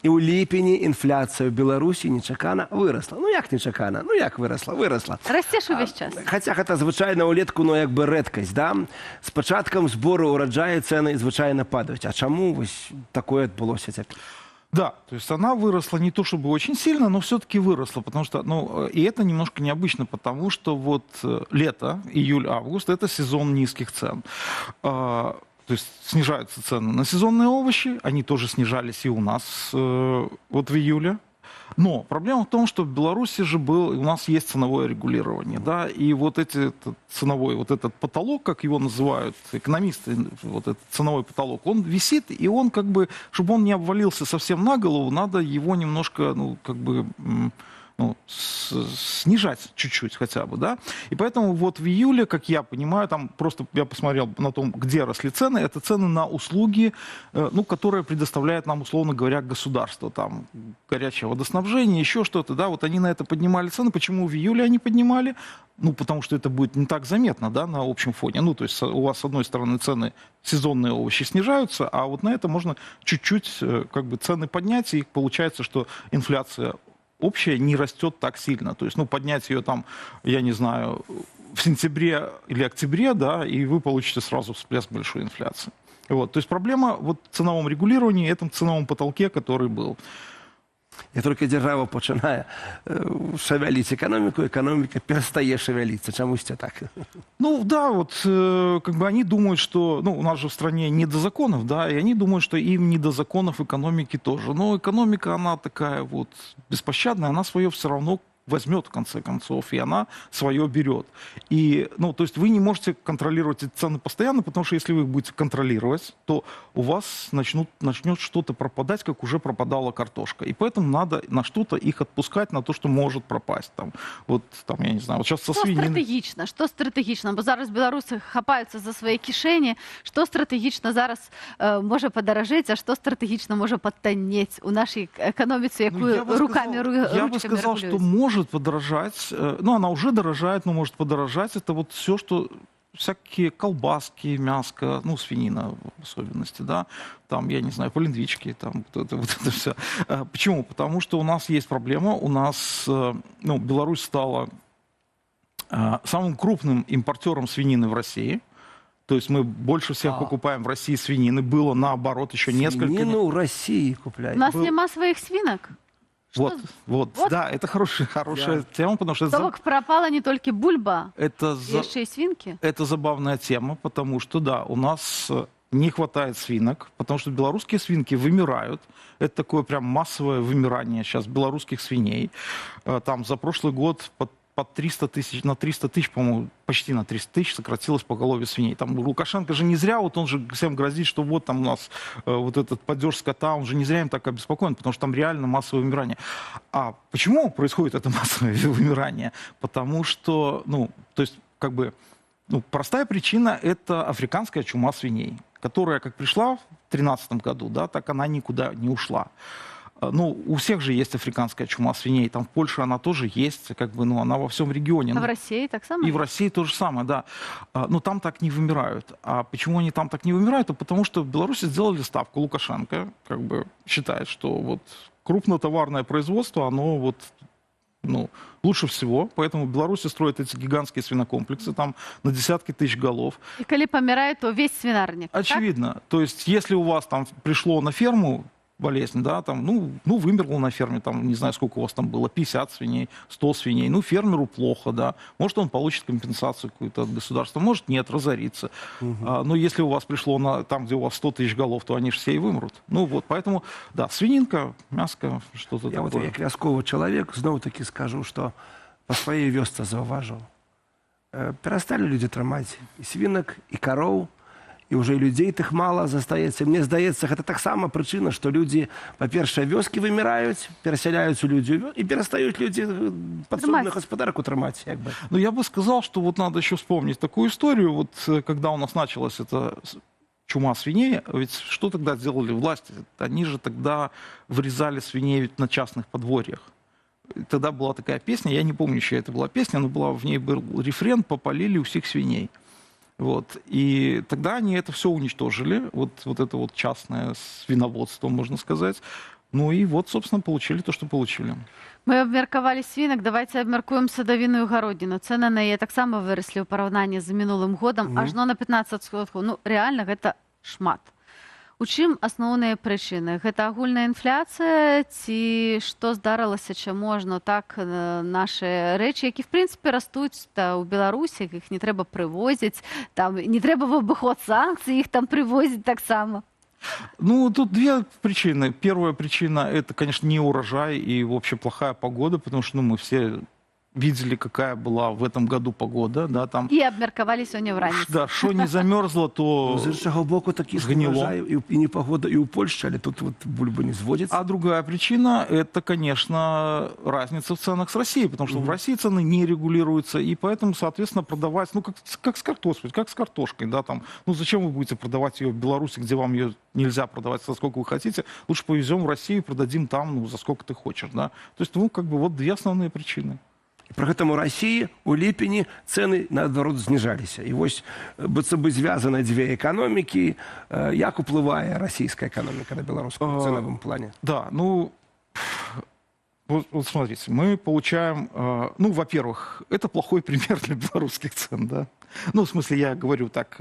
І ў ліпені інфляцыя ў Беларусі нечакана вырасла. Ну як нечакана? Ну як вырасла? Вырасла. Расцеш увесь час. Хаця гэта звычайна ўлетку, ну як бы рэдкасць, да? З пачаткам збору ўраджаю цэны звычайна падаюць. А чаму вось такое адбылося цяпер? Да, то есть она выросла не то чтобы очень сильно, но все-таки выросла, потому что, ну, и это немножко необычно, потому что вот лето, июль-август, это сезон низких цен. То есть снижаются цены на сезонные овощи, они тоже снижались и у нас вот в июле. Но проблема в том, что в Беларуси же у нас есть ценовое регулирование, да, и вот этот ценовой, вот этот потолок, как его называют экономисты, вот этот ценовой потолок, он висит, и он как бы, чтобы он не обвалился совсем на голову, надо его немножко, ну, как бы, ну, снижать чуть-чуть хотя бы, да. И поэтому вот в июле, как я понимаю, там просто я посмотрел на том, где росли цены, это цены на услуги, ну, которые предоставляет нам, условно говоря, государство, там, горячее водоснабжение, еще что-то, да, вот они на это поднимали цены. Почему в июле они поднимали? Ну, потому что это будет не так заметно, да, на общем фоне. Ну, то есть у вас, с одной стороны, цены, сезонные овощи снижаются, а вот на это можно чуть-чуть, как бы, цены поднять, и получается, что инфляция общая не растет так сильно. То есть, ну, поднять ее там, я не знаю, в сентябре или октябре, да, и вы получите сразу всплеск большой инфляции. Вот. То есть проблема вот в ценовом регулировании, этом ценовом потолке, который был. Я толькі дзяржава пачынае шавяліць эканоміку, эканоміка перастае шавяліцца. Чамусьці так? Ну да, вот как бы они думают, что, ну, у нас же в стране не до законов, да, и они думают, что им не до законов экономики тоже. Но экономика, она такая вот беспощадная, она свое все равно возьмет в конце концов, и она свое берет. И, ну, то есть вы не можете контролировать эти цены постоянно, потому что если вы их будете контролировать, то у вас начнет что-то пропадать, как уже пропадала картошка. И поэтому надо на что-то их отпускать, на то, что может пропасть. Там, вот, там, я не знаю, вот сейчас со свининой... Что стратегічно? Бо зараз білоруси хапаються за свої кишені. Що стратегічно зараз може подорожити, а що стратегічно може підтанніти у нашій економіці, яку руками ручками Я бы сказал, что может подорожать, ну, она уже дорожает, но может подорожать. Это вот все, что всякие колбаски, мяско, ну, свинина в особенности, да, там, я не знаю, полиндвички, там, вот это все. Почему? Потому что у нас есть проблема, у нас, ну, Беларусь стала самым крупным импортером свинины в России. То есть мы больше всех покупаем в России свинины. Было наоборот еще несколько... Свинину в России купляют. У нас нема своих свинок. Вот, да, это хорошая тема, потому что... Тобок пропала не только бульба, еще и свинки. Это забавная тема, потому что, да, у нас не хватает свинок, потому что белорусские свинки вымирают. Это такое прям массовое вымирание сейчас белорусских свиней. Там за прошлый год по 300 тысяч, на 300 тысяч, по-моему, почти на 300 тысяч сократилось поголовье свиней. Там Лукашенко же не зря, вот он же всем грозит, что вот там у нас вот этот падеж скота, он же не зря им так обеспокоен, потому что там реально массовое вымирание. А почему происходит это массовое вымирание? Потому что, ну, то есть, как бы, ну, простая причина – это африканская чума свиней, которая как пришла в 2013 году, да, так она никуда не ушла. Ну, у всех же есть африканская чума свиней. Там в Польше она тоже есть, как бы, ну, она во всем регионе. А в России так само? И в России то же самое, да. Но там так не вымирают. А почему они там так не вымирают? А потому что в Беларуси сделали ставку. Лукашенко, как бы, считает, что вот крупнотоварное производство, оно вот, ну, лучше всего. Поэтому в Беларуси строят эти гигантские свинокомплексы, там на десятки тысяч голов. И коли помирает, то весь свинарник. Очевидно. Так? То есть, если у вас там пришло на ферму болезнь, да, там, ну, вымерло на ферме, там, не знаю, сколько у вас там было, 50 свиней, 100 свиней, ну, фермеру плохо, да, может, он получит компенсацию какую-то от государства, может, нет, разорится. Но если у вас пришло там, где у вас 100 тысяч голов, то они же все и вымрут. Ну, вот, поэтому, да, свининка, мяско, что-то такое. Я вот як вясковы чалавек зноў-таки скажу, что по своей вёсцы заўважыў. Перастали люди трымаць і свінак, і кароў, і ўжо і людзей тых мала застаецца. Мне здаецца, гэта таксама прычына, што людзі, па-першае, вёскі выміраюць, перасяляюцца людзі і перастаюць людзі падсобную гаспадарку трымаць. Як бы. Ну, я бы сказал, что вот надо еще вспомнить такую историю. Вот когда у нас началась эта чума свиней, ведь что тогда делали власти? Они же тогда вырезали свиней на частных подворьях. Тогда была такая песня, я не помню, чья это была песня, но в ней был рефрен «Попалили у всех свиней». Вот. И тогда они это все уничтожили, вот это вот частное свиноводство, можно сказать. Ну и вот, собственно, получили то, что получили. Мы абмеркавалі свінак, давайте абмяркуем садавіну і гародніну. Цэны на яе таксама выраслі ў параўнанні з мінулым годам ажно на 15%. Ну, рэальна гэта шмат. У чым асноўныя прычыны? Гэта агульная інфляцыя ці што здарылася, чаму ажно так нашы рэчы, які, в прынцыпе, растуць ў Беларусі, іх не трэба прывозіць, там не трэба в абыход санкцый, іх там прывозіць таксама. Ну, тут две причины. Первая причина – это, конечно, не урожай и вообще плохая погода, потому что мы все видели, какая была в этом году погода. Да, там, и обмерковали сегодня в раніцу. Да, что не замерзло, то з іншого боку, такі урожай і непогода і у Польщі, але тут вот бульба не зводится. А другая причина – это, конечно, разница в ценах с Россией, потому что в России цены не регулируются, и поэтому, соответственно, продавать, ну, как с картошкой, да, там, ну, зачем вы будете продавать ее в Беларуси, где вам ее нельзя продавать за сколько вы хотите, лучше повезем в Россию и продадим там, ну, за сколько ты хочешь, да. То есть, ну, как бы вот две основные причины. При гэтым у России у ліпені цены наадварот зніжаліся. І вось быццам бы звязаны дзве эканомікі, як уплывае расійская эканоміка на беларускую в ценовом плане? Да, ну, вот смотрите, мы получаем, ну, во-первых, это плохой пример для белорусских цен, да. Ну, в смысле, я говорю так,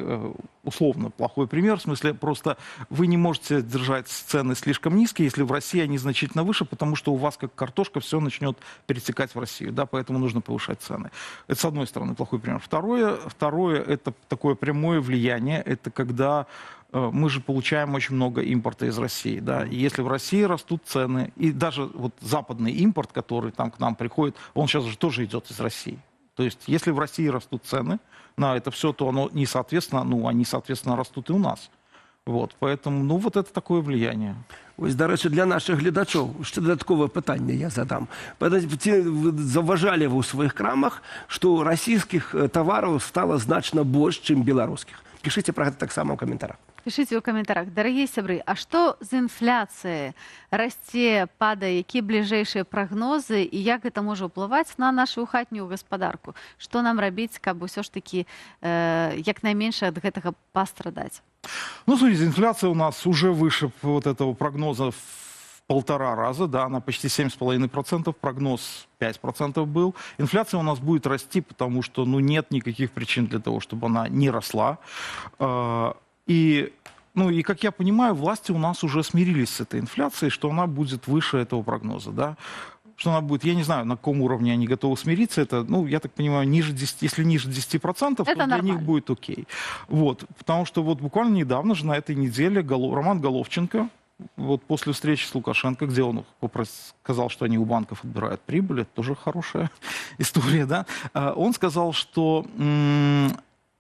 условно, плохой пример, в смысле, просто вы не можете держать цены слишком низкие, если в России они значительно выше, потому что у вас, как картошка, все начнет перетекать в Россию, да, поэтому нужно повышать цены. Это, с одной стороны, плохой пример. Второе, это такое прямое влияние, это когда мы же получаем очень много импорта из России, да, и если в России растут цены, и даже вот западный импорт, который там к нам приходит, он сейчас же тоже идет из России. То есть, если в России растут цены на это все, то оно не соответственно, ну, они, соответственно, растут и у нас. Вот, поэтому, ну, вот это такое влияние. Ось, до речі, для наших глядачів ще додаткове питання я задам. Ви заважали ви у своїх крамах, що російських товарів стало значно більше, ніж білоруських. Пишите про это так само в комментариях. Пишите в комментариях. Дорогие сябры, а что за инфляция? Расце, падае, якія бліжэйшыя прагнозы і як гэта можа ўплываць на нашу хатнюю гаспадарку? Што нам рабіць, каб усё ж таки як найменш ад гэтага пастрадаць? Ну, смотрите, инфляция у нас уже выше вот этого прогноза в 1,5 раза, да, она почти 7,5%, прогноз 5% был. Инфляция у нас будет расти, потому что, ну, нет никаких причин для того, чтобы она не росла. И, ну, и, как я понимаю, власти у нас уже смирились с этой инфляцией, что она будет выше этого прогноза, да. Что она будет, я не знаю, на каком уровне они готовы смириться, это, ну, я так понимаю, ниже 10, если ниже 10%, это то для нормально. них будет окей. Вот, потому что вот буквально недавно же на этой неделе Роман Головченко, вот после встречи с Лукашенко, где он сказал, что они у банков отбирают прибыль, это тоже хорошая история, да, он сказал, что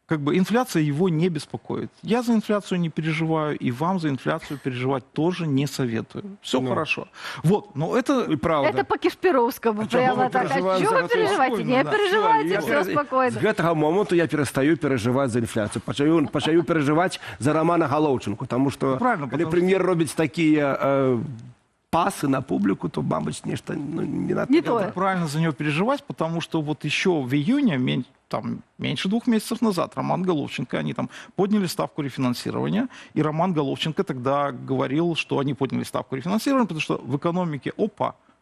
как бы инфляция его не беспокоит. Я за инфляцию не переживаю, и вам за инфляцию переживать тоже не советую. Все хорошо. Вот, но это и правда. Это по Кишпировскому прямо так. А что вы переживаете? Не переживайте, все спокойно. З гэтага моменту я перестаю переживать за инфляцию. Пачаю переживать за Романа Головченко, потому что когда премьер робіць такие пасы на публику, то, мабуть, нечто не надо. Не то. Правильно за него переживать, потому что вот еще в июне, там, меньше 2 месяцев назад, Роман Головченко, они там подняли ставку рефинансирования, и Роман Головченко тогда говорил, что они подняли ставку рефинансирования, потому что в экономике,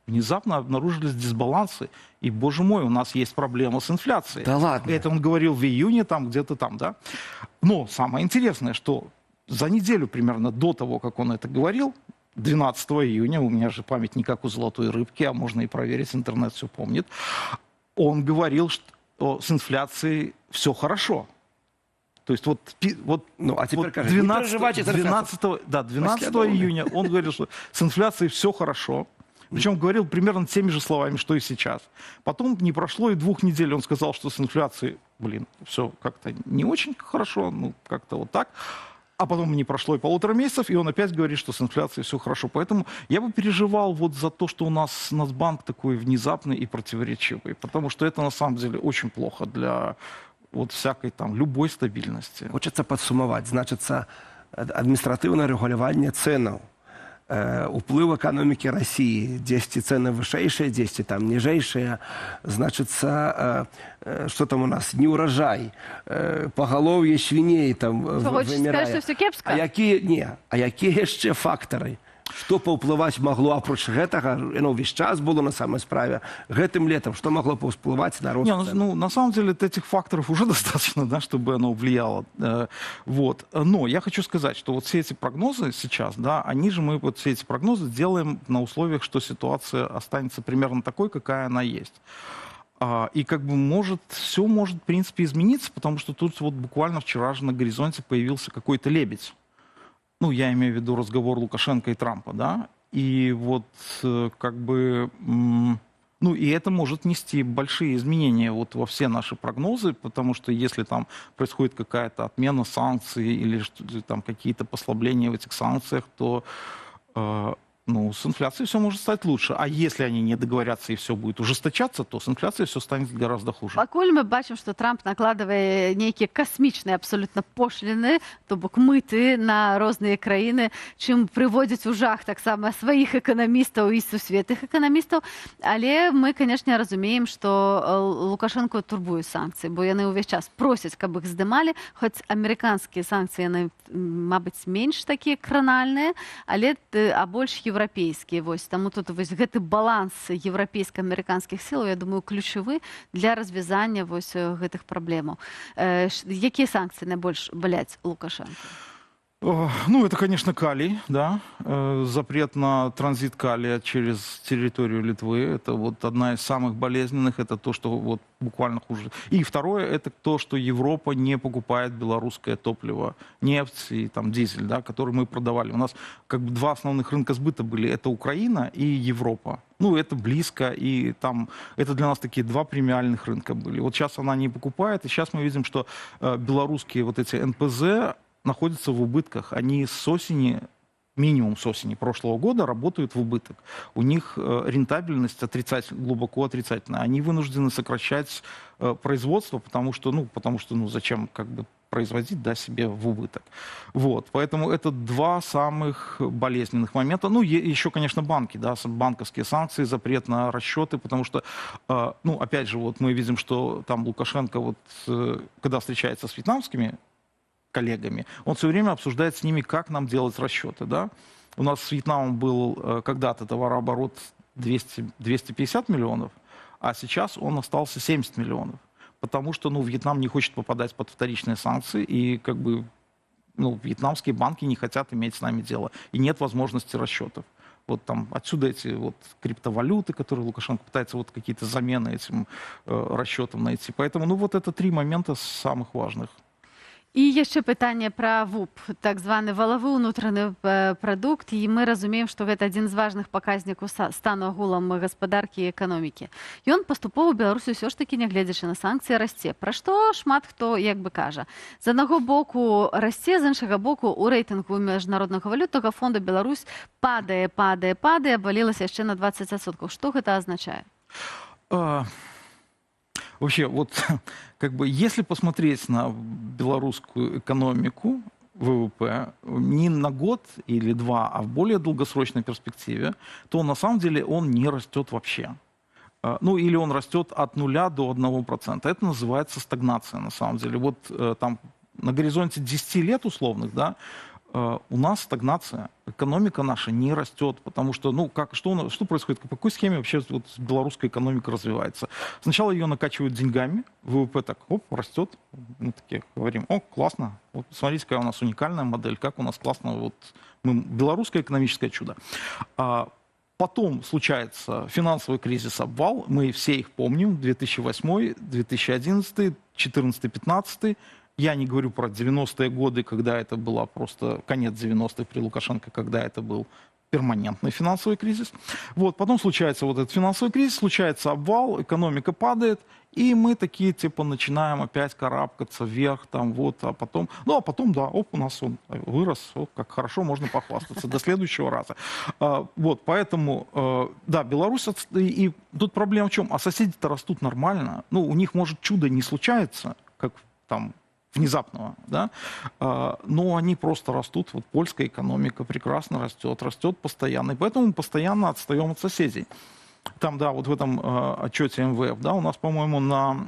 внезапно обнаружились дисбалансы, и, боже мой, у нас есть проблема с инфляцией. Да ладно? Это он говорил в июне, там, где-то там, да. Но самое интересное, что за неделю примерно до того, как он это говорил, 12 июня, у меня же память не как у золотой рыбки, а можно и проверить, интернет все помнит, он говорил, что с инфляцией все хорошо. То есть вот ну, а теперь вот 12 июня он говорил, что с инфляцией все хорошо. Причем говорил примерно теми же словами, что и сейчас. Потом не прошло и 2 недель, он сказал, что с инфляцией, все как-то не очень хорошо, ну как-то вот так. А потом не прошло и 1,5 месяцев, и он опять говорит, что с инфляцией все хорошо. Поэтому я бы переживал вот за то, что у нас Нацбанк такой внезапный и противоречивый. Потому что это на самом деле очень плохо для вот всякой там любой стабильности. Хочется подсумовать. Значит, административное регулирование ценов. Уплыв экономики России, 10 цены вышейшие, 10 там нижейшие, значит, что там у нас, не урожай, поголовье свиней там вымирает. Хочешь сказать, что все кепско? А какие еще факторы? Што паўплываць магло, апроч гэтага, яно ўвесь час было на самой справе, гэтым летом, что могло паўплываць на рост Не, цен? ну, на самом деле этих факторов уже достаточно, да, чтобы оно влияло. Вот. Но я хочу сказать, что вот все эти прогнозы сейчас, да, мы вот все эти прогнозы делаем на условиях, что ситуация останется примерно такой, какая она есть. И как бы все может, в принципе, измениться, потому что тут вот буквально вчера же на горизонте появился какой-то лебедь. Ну, я имею в виду разговор Лукашенко и Трампа, да, и вот как бы, ну, и это может нести большие изменения вот во все наши прогнозы, потому что если там происходит какая-то отмена санкций или там какие-то послабления в этих санкциях, то ну, с инфляцией все может стать лучше. А если они не договорятся и все будет ужесточаться, то с инфляцией все станет гораздо хуже. Пакуль мы бачым, што Трамп накладвае нейкія касмічныя абсолютна пошліны, то бок мыты на розныя краіны, чым прыводзіць у жах таксама сваіх эканамістаў і сусветных эканамістаў. Але мы, канешне, разумеем, што Лукашенко турбуе санкцыі, бо яны ўвесь час просяць, каб іх здымалі, хоць амерыканскія санкцыі, яны, мабыць, менш такія кранальныя, але больш еўрапейскія. Вось. Таму тут вось гэты баланс еўрапейска-амерыканскіх сілаў, я думаю, ключавы для развязання вось гэтых праблемаў. Якія санкцыі найбольш баляць Лукашенко? Ну, это, конечно, калий, да, запрет на транзит калия через территорию Литвы, это вот одна из самых болезненных, это то, что вот буквально хуже. И второе, это то, что Европа не покупает белорусское топливо, нефть и там дизель, да, который мы продавали. У нас как бы два основных рынка сбыта были, это Украина и Европа. Ну, это близко, и там, это для нас такие два премиальных рынка были. Вот сейчас она не покупает, и сейчас мы видим, что белорусские вот эти НПЗ находятся в убытках. Они с осени, минимум с осени прошлого года работают в убыток. У них рентабельность глубоко отрицательная. Они вынуждены сокращать производство, потому что, ну, зачем как бы производить, да, себе в убыток. Вот. Поэтому это два самых болезненных момента. Ну, еще, конечно, банки, да, банковские санкции, запрет на расчеты, потому что, ну, опять же, вот мы видим, что там Лукашенко, вот, когда встречается с вьетнамскими коллегами, он все время обсуждает с ними, как нам делать расчеты. Да? У нас с Вьетнамом был когда-то товарооборот 250 миллионов, а сейчас он остался 70 миллионов. Потому что, ну, Вьетнам не хочет попадать под вторичные санкции, и как бы, ну, вьетнамские банки не хотят иметь с нами дело. И нет возможности расчетов. Вот там отсюда эти вот криптовалюты, которые Лукашенко пытается вот какие-то замены этим расчетам найти. Поэтому, ну, вот это три момента самых важных. І яшчэ пытанне пра ВУП, так званы валавы ўнутраны прадукт, і мы разумеем, што гэта адзін з важных паказнікаў стану агулам гаспадаркі і эканомікі. Ён паступова ў Беларусі ўсё ж такі, нягледзячы на санкцыі, расце. Пра што шмат хто як бы кажа. З аднаго боку расце, з іншага боку у рэйтынгу міжнароднага валютнага фонду Беларусь падае, абвалілася яшчэ на 20%. Што гэта азначае? Вообще, вот как бы, если посмотреть на белорусскую экономику, ВВП, не на год или два, а в более долгосрочной перспективе, то на самом деле он не растет вообще. Ну, или он растет от 0 до 1%. Это называется стагнация, на самом деле. Вот там на горизонте 10 лет условных, да, у нас стагнация, экономика наша не растет, потому что, ну, что происходит, по какой схеме вообще вот белорусская экономика развивается? Сначала ее накачивают деньгами, ВВП так, оп, растет, мы такие говорим, о, классно, вот смотрите, какая у нас уникальная модель, как у нас классно, вот белорусское экономическое чудо. Потом случается финансовый кризис, обвал, мы все их помним, 2008, 2011, 2014, 2015. Я не говорю про 90-е годы, когда это было просто конец 90-х при Лукашенко, когда это был перманентный финансовый кризис. Вот, потом случается вот этот финансовый кризис, случается обвал, экономика падает, и мы такие типа начинаем опять карабкаться вверх, там вот, а потом, да, оп, у нас он вырос, оп, как хорошо, можно похвастаться до следующего раза. Вот, поэтому, да, Беларусь, и тут проблема в чем? А соседи-то растут нормально, ну, у них, может, чудо не случается, как там внезапного, да, но они просто растут. Вот польская экономика прекрасно растет постоянно, и поэтому мы постоянно отстаем от соседей. Там, да, вот в этом отчете МВФ, да, у нас, по-моему, на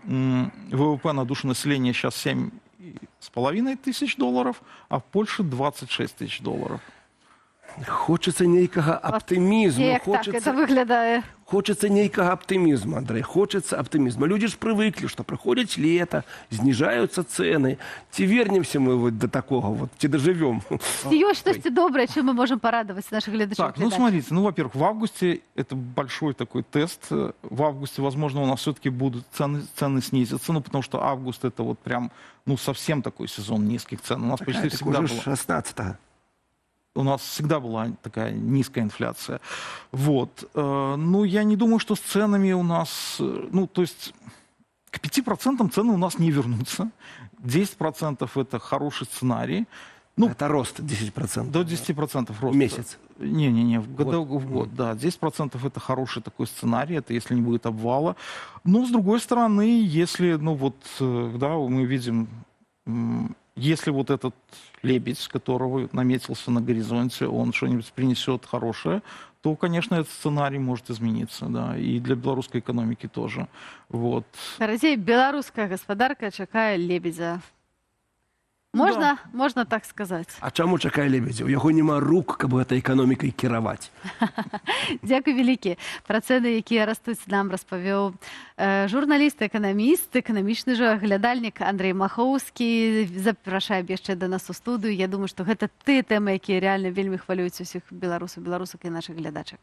ВВП на душу населения сейчас $7,5 тысяч, а в Польше $26 тысяч. Хочется нейкага аптымізму. Як так це виглядає? Хочется нейкага аптымізму, Андрей. Хочется аптымізму. Люди ж привыкли, что приходит лето, снижаются цены. Ці вернемся мы вот до такого, вот, ці доживем. Є щось добре, чим ми можемо порадувати наших глядачів? Так, ну смотрите, ну, во-первых, в августе это большой такой тест. В августе, возможно, у нас все-таки будут цены снизятся, ну, потому что август это вот прям, ну, совсем такой сезон низких цен. У нас почти Так всегда уже было. 16-го. У нас всегда была такая низкая инфляция. Вот. Ну, я не думаю, что с ценами у нас... Ну, то есть к 5% цены у нас не вернутся. 10% это хороший сценарий. Ну, Это рост 10%. до 10% роста. В месяц. Не-не-не, в год, да. 10% это хороший такой сценарий, это если не будет обвала. Но, с другой стороны, если, ну вот, да, мы видим... Если вот этот лебедь, которого наметился на горизонте, он что-нибудь принесет хорошее, то, конечно, этот сценарий может измениться, да, и для белорусской экономики тоже. Вот. Наразі беларуская гаспадарка чакае лебедзя. Можна, можна так сказати. А чаму чакае лебедзя? У яго няма рук, каб гэтай эканомікай кіраваць. Дзякуй вялікі. Пра цэны, якія растуць, нам распавёў журналіст, эканаміст, эканамічны жа глядальнік Андрей Махоўскі. Запрашаем яшчэ да нас у студыю. Я думаю, што гэта тыя тэмы, якія рэальна вельмі хвалююць усіх беларусаў, беларусак і нашых глядачак.